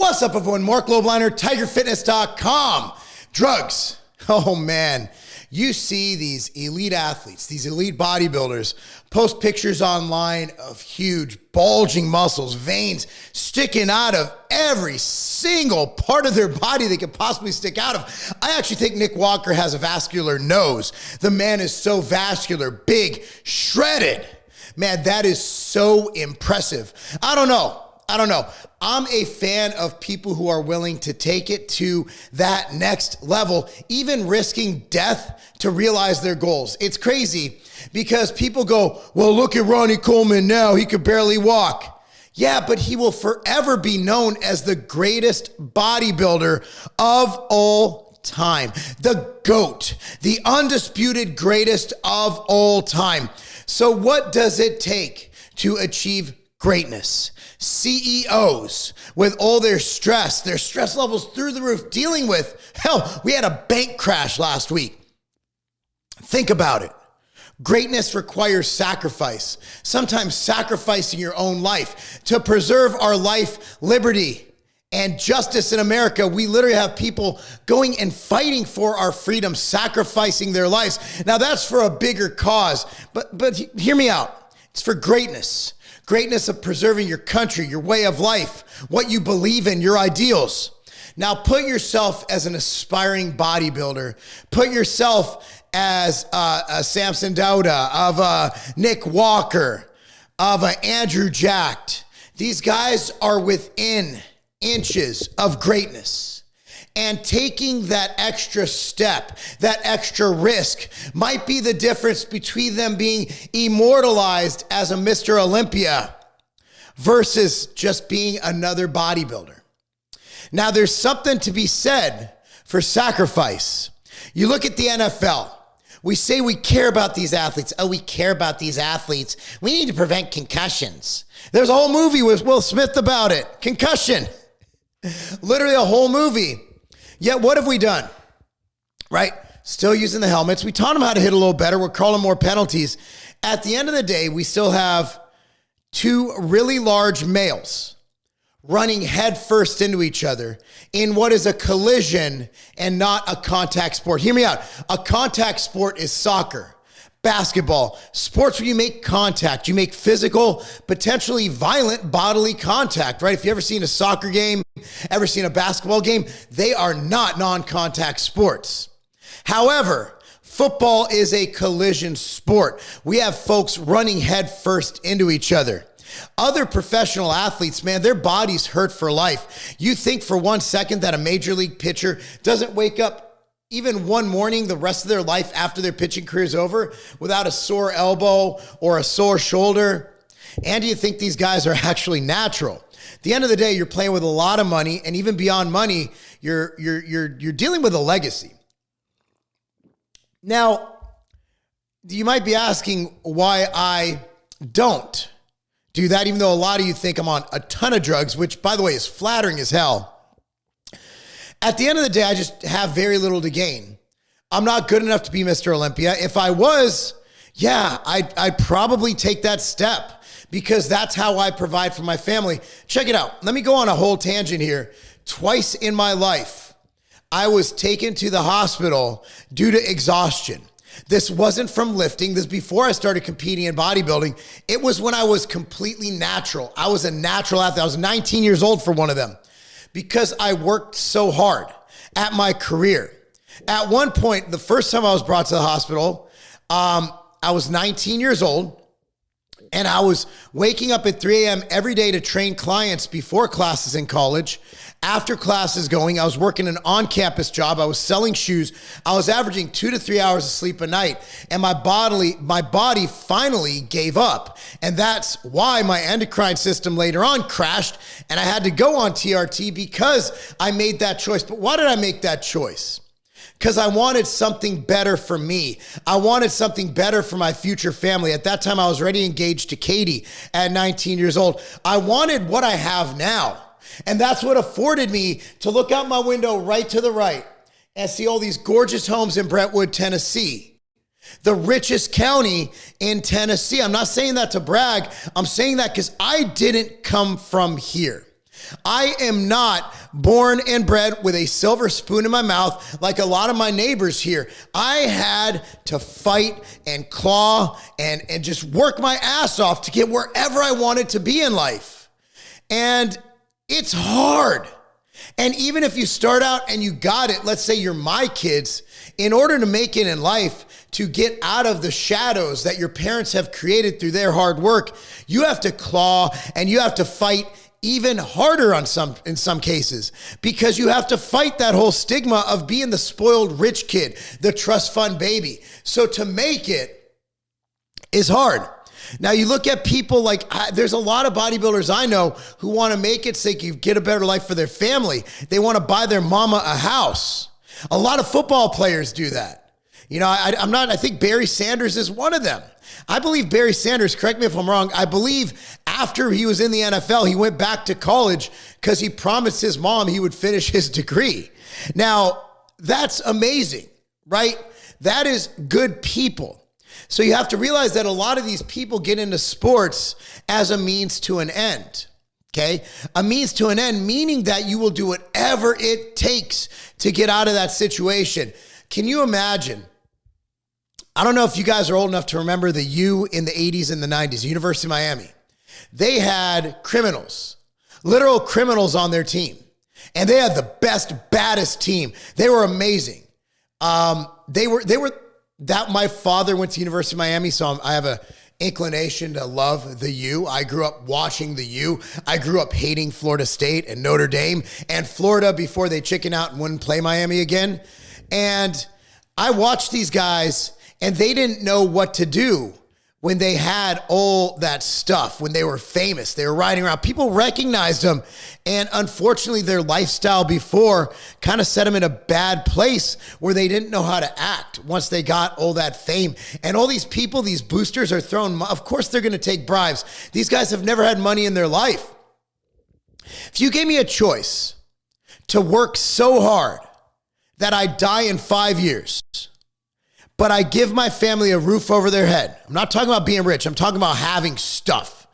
What's up, everyone? Marc Lobliner, tigerfitness.com. Drugs. Oh, man. You see these elite athletes, these elite bodybuilders, post pictures online of huge bulging muscles, veins sticking out of every single part of their body they could possibly stick out of. I actually think Nick Walker has a vascular nose. The man is so vascular, big, shredded. Man, that is so impressive. I don't know. I'm a fan of people who are willing to take it to that next level, even risking death to realize their goals. It's crazy because people go, well, look at Ronnie Coleman now. He could barely walk. Yeah, but he will forever be known as the greatest bodybuilder of all time. The GOAT, the undisputed greatest of all time. So what does it take to achieve greatness? CEOs with all their stress levels through the roof, dealing with, hell, we had a bank crash last week. Think about it. Greatness requires sacrifice, sometimes sacrificing your own life to preserve our life, liberty, and justice in America. We literally have people going and fighting for our freedom, sacrificing their lives. Now that's for a bigger cause, but hear me out. It's for greatness. Greatness of preserving your country, your way of life, what you believe in, your ideals. Now put yourself as an aspiring bodybuilder. Put yourself as a Samson Dauda, of a Nick Walker, of a Andrew Jacked. These guys are within inches of greatness. And taking that extra step, that extra risk, might be the difference between them being immortalized as a Mr. Olympia versus just being another bodybuilder. Now, there's something to be said for sacrifice. You look at the NFL. We say we care about these athletes. Oh, we care about these athletes. We need to prevent concussions. There's a whole movie with Will Smith about it. Concussion. Literally a whole movie. Yet what have we done? Right? Still using the helmets. We taught them how to hit a little better. We're calling more penalties. At the end of the day, we still have two really large males running headfirst into each other in what is a collision and not a contact sport. Hear me out. A contact sport is soccer, basketball, sports where you make contact. You make physical, potentially violent bodily contact, right? If you ever seen a soccer game, ever seen a basketball game, they are not non-contact sports. However, football is a collision sport. We have folks running head first into each other. Other professional athletes, man, their bodies hurt for life. You think for 1 second that a major league pitcher doesn't wake up even one morning the rest of their life after their pitching career is over without a sore elbow or a sore shoulder? And do you think these guys are actually natural? At the end of the day, you're playing with a lot of money, and even beyond money, you're dealing with a legacy. Now, you might be asking why I don't do that, even though a lot of you think I'm on a ton of drugs, which, by the way, is flattering as hell. At the end of the day, I just have very little to gain. I'm not good enough to be Mr. Olympia. If I was, yeah, I'd probably take that step because that's how I provide for my family. Check it out. Let me go on a whole tangent here. Twice in my life, I was taken to the hospital due to exhaustion. This wasn't from lifting. This before I started competing in bodybuilding. It was when I was completely natural. I was a natural athlete. I was 19 years old for one of them because I worked so hard at my career. At one point, the first time I was brought to the hospital, I was 19 years old. And I was waking up at 3 a.m. every day to train clients before classes in college. After classes going, I was working an on-campus job. I was selling shoes. I was averaging 2 to 3 hours of sleep a night. And my body finally gave up. And that's why my endocrine system later on crashed. And I had to go on TRT because I made that choice. But why did I make that choice? Because I wanted something better for me. I wanted something better for my future family. At that time, I was already engaged to Katie at 19 years old. I wanted what I have now. And that's what afforded me to look out my window right to the right and see all these gorgeous homes in Brentwood, Tennessee. The richest county in Tennessee. I'm not saying that to brag. I'm saying that because I didn't come from here. I am not born and bred with a silver spoon in my mouth like a lot of my neighbors here. I had to fight and claw and just work my ass off to get wherever I wanted to be in life. And it's hard. And even if you start out and you got it, let's say you're my kids, in order to make it in life, to get out of the shadows that your parents have created through their hard work, you have to claw and you have to fight even harder in some cases, because you have to fight that whole stigma of being the spoiled rich kid, the trust fund baby. So to make it is hard. Now you look at people like, there's a lot of bodybuilders I know who want to make it so they can get a better life for their family. They want to buy their mama a house. A lot of football players do that. You know, I think Barry Sanders is one of them. I believe Barry Sanders, correct me if I'm wrong, I believe after he was in the NFL, he went back to college because he promised his mom he would finish his degree. Now, that's amazing, right? That is good people. So you have to realize that a lot of these people get into sports as a means to an end, okay? A means to an end, meaning that you will do whatever it takes to get out of that situation. Can you imagine? I don't know if you guys are old enough to remember the U in the 80s and the 90s, University of Miami. They had criminals, literal criminals on their team. And they had the best, baddest team. They were amazing. My father went to University of Miami, so I have a inclination to love the U. I grew up watching the U. I grew up hating Florida State and Notre Dame and Florida before they chicken out and wouldn't play Miami again. And I watched these guys, and they didn't know what to do when they had all that stuff, when they were famous. They were riding around. People recognized them. And unfortunately, their lifestyle before kind of set them in a bad place where they didn't know how to act once they got all that fame. And all these people, these boosters are throwing, of course, they're going to take bribes. These guys have never had money in their life. If you gave me a choice to work so hard that I die in 5 years, but I give my family a roof over their head. I'm not talking about being rich. I'm talking about having stuff.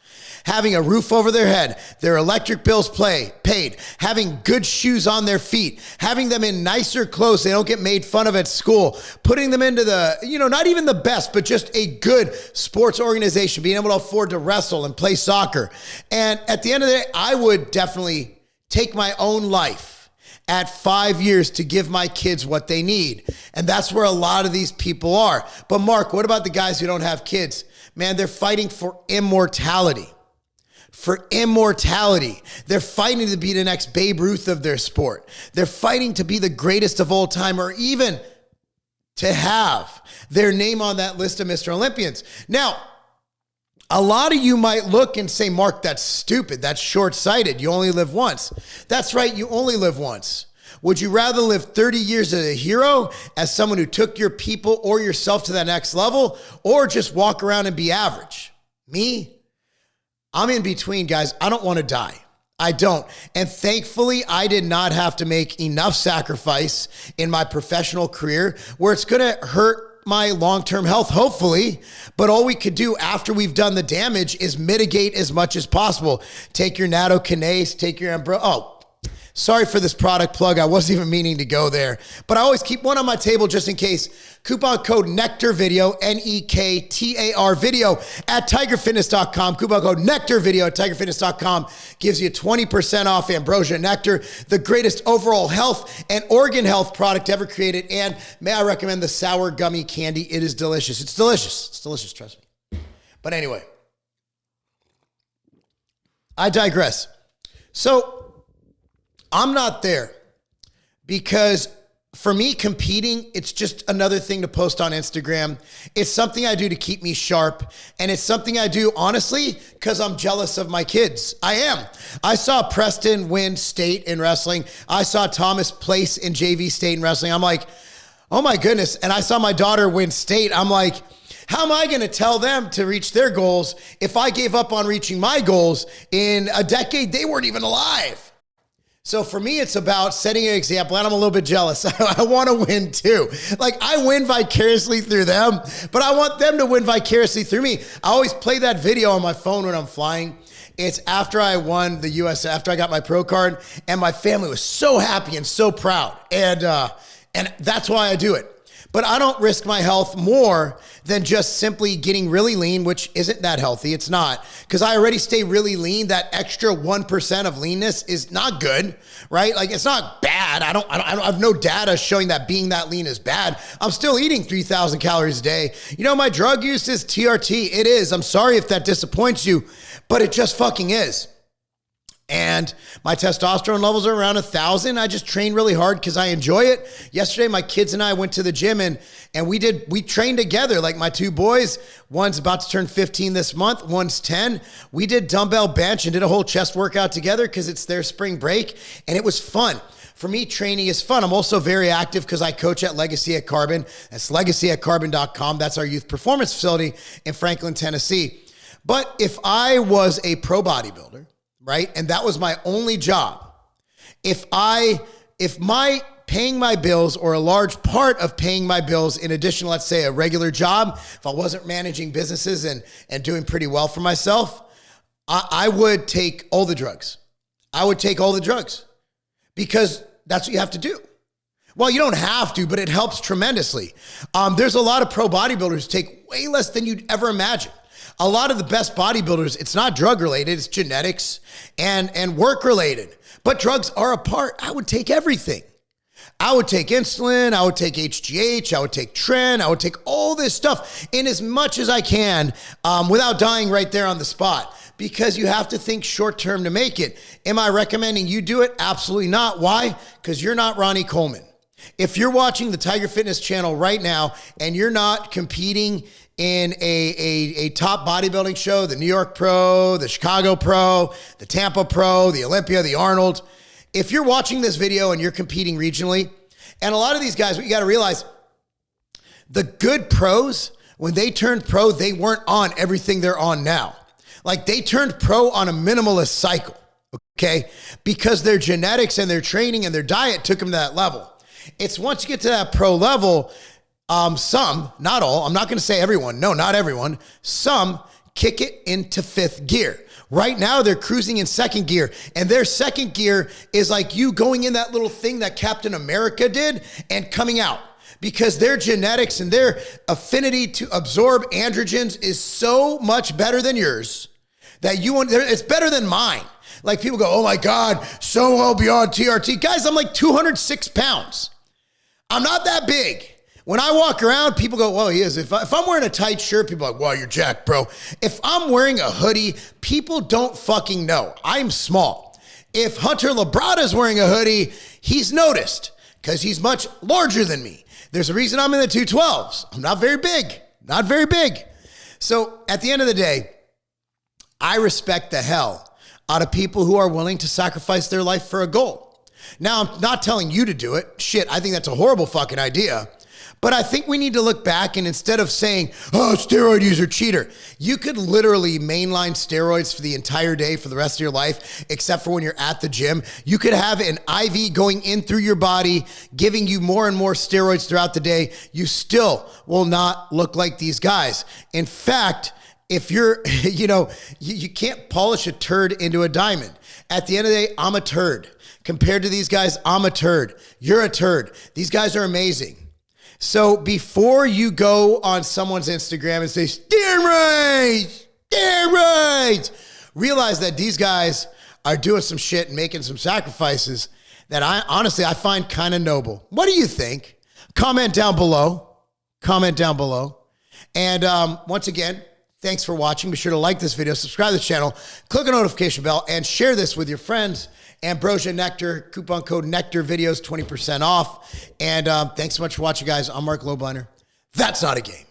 Having a roof over their head, their electric bills paid, having good shoes on their feet, having them in nicer clothes so they don't get made fun of at school, putting them into the, not even the best, but just a good sports organization, being able to afford to wrestle and play soccer. And at the end of the day, I would definitely take my own life at 5 years to give my kids what they need. And that's where a lot of these people are. But Mark, what about the guys who don't have kids? Man, they're fighting for immortality. For immortality. They're fighting to be the next Babe Ruth of their sport. They're fighting to be the greatest of all time, or even to have their name on that list of Mr. Olympians. Now, a lot of you might look and say, Mark, that's stupid. That's short-sighted. You only live once. That's right. You only live once. Would you rather live 30 years as a hero, as someone who took your people or yourself to that next level, or just walk around and be average? Me? I'm in between, guys. I don't want to die. I don't. And thankfully, I did not have to make enough sacrifice in my professional career where it's going to hurt my long-term health, hopefully, but all we could do after we've done the damage is mitigate as much as possible. Take your nattokinase, take your sorry for this product plug. I wasn't even meaning to go there, but I always keep one on my table just in case. Coupon code NECTAR video, NEKTAR video at tigerfitness.com. Coupon code NECTAR video at tigerfitness.com gives you 20% off Ambrosia Nectar, the greatest overall health and organ health product ever created. And may I recommend the sour gummy candy? It is delicious. It's delicious. It's delicious, trust me. But anyway, I digress. So I'm not there because for me, competing, it's just another thing to post on Instagram. It's something I do to keep me sharp. And it's something I do, honestly, because I'm jealous of my kids. I am. I saw Preston win state in wrestling. I saw Thomas place in JV state in wrestling. I'm like, oh my goodness. And I saw my daughter win state. I'm like, how am I going to tell them to reach their goals if I gave up on reaching my goals in a decade they weren't even alive? So for me, it's about setting an example, and I'm a little bit jealous. I want to win too. Like, I win vicariously through them, but I want them to win vicariously through me. I always play that video on my phone when I'm flying, It's after I won the US, after I got my pro card, and my family was so happy and so proud. And that's why I do it. But I don't risk my health more than just simply getting really lean, which isn't that healthy. It's not, because I already stay really lean. That extra 1% of leanness is not good, right? Like, it's not bad. I have no data showing that being that lean is bad. I'm still eating 3,000 calories a day. You know, my drug use is TRT. It is. I'm sorry if that disappoints you, but it just fucking is. And my testosterone levels are around 1,000. I just train really hard because I enjoy it. Yesterday, my kids and I went to the gym and we trained together. Like, my two boys, one's about to turn 15 this month, one's 10. We did dumbbell bench and did a whole chest workout together because it's their spring break, and it was fun. For me, training is fun. I'm also very active because I coach at Legacy at Carbon. That's legacyatcarbon.com. That's our youth performance facility in Franklin, Tennessee. But if I was a pro bodybuilder, right, and that was my only job, if my paying my bills, or a large part of paying my bills, in addition to, let's say, a regular job, if I wasn't managing businesses and doing pretty well for myself, I would take all the drugs. I would take all the drugs because that's what you have to do. Well, you don't have to, but it helps tremendously. There's a lot of pro bodybuilders who take way less than you'd ever imagine. A lot of the best bodybuilders, it's not drug related, it's genetics and work related. But drugs are a part. I would take everything. I would take insulin, I would take HGH, I would take Tren, I would take all this stuff in as much as I can without dying right there on the spot, because you have to think short term to make it. Am I recommending you do it? Absolutely not. Why? Because you're not Ronnie Coleman. If you're watching the Tiger Fitness channel right now and you're not competing in a top bodybuilding show, the New York Pro, the Chicago Pro, the Tampa Pro, the Olympia, the Arnold, if you're watching this video and you're competing regionally, and a lot of these guys, what you got to realize, the good pros, when they turned pro, they weren't on everything they're on now. Like, they turned pro on a minimalist cycle, okay? Because their genetics and their training and their diet took them to that level. It's once you get to that pro level, some, not all, I'm not going to say everyone. No, not everyone. Some kick it into fifth gear. Right now, they're cruising in second gear, and their second gear is like you going in that little thing that Captain America did and coming out, because their genetics and their affinity to absorb androgens is so much better than yours that it's better than mine. Like, people go, oh my God, so well beyond TRT. Guys, I'm like 206 pounds. I'm not that big. When I walk around, people go, well, he is. If I'm wearing a tight shirt, people are like, wow, you're jacked, bro. If I'm wearing a hoodie, people don't fucking know. I'm small. If Hunter Labrada's wearing a hoodie, he's noticed because he's much larger than me. There's a reason I'm in the 212s. I'm not very big. Not very big. So at the end of the day, I respect the hell out of people who are willing to sacrifice their life for a goal. Now, I'm not telling you to do it. Shit, I think that's a horrible fucking idea. But I think we need to look back, and instead of saying, oh, steroid user cheater, you could literally mainline steroids for the entire day for the rest of your life, except for when you're at the gym. You could have an IV going in through your body, giving you more and more steroids throughout the day. You still will not look like these guys. In fact, if you're, you can't polish a turd into a diamond. At the end of the day, I'm a turd. Compared to these guys, I'm a turd. You're a turd. These guys are amazing. So before you go on someone's Instagram and say, steroids, realize that these guys are doing some shit and making some sacrifices that I find kind of noble. What do you think? Comment down below. And once again, thanks for watching. Be sure to like this video, subscribe to the channel, click the notification bell, and share this with your friends. Ambrosia Nectar, coupon code Nectar videos, 20% off. And thanks so much for watching, guys. I'm Marc Lobliner. That's not a game.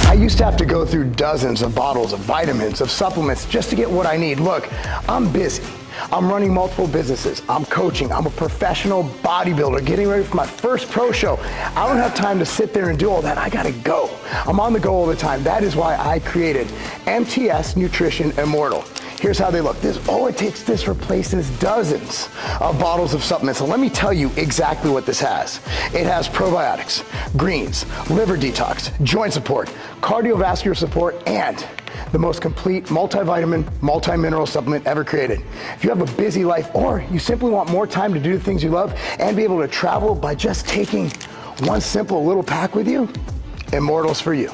I used to have to go through dozens of bottles of vitamins, of supplements, just to get what I need. Look, I'm busy. I'm running multiple businesses. I'm coaching. I'm a professional bodybuilder getting ready for my first pro show. I don't have time to sit there and do all that. I gotta go. I'm on the go all the time. That is why I created MTS Nutrition Immortal. Here's how they look. All it takes, this replaces dozens of bottles of supplements. So let me tell you exactly what this has. It has probiotics, greens, liver detox, joint support, cardiovascular support, and the most complete multivitamin, multi-mineral supplement ever created. If you have a busy life or you simply want more time to do the things you love and be able to travel by just taking one simple little pack with you, Immortal's for you.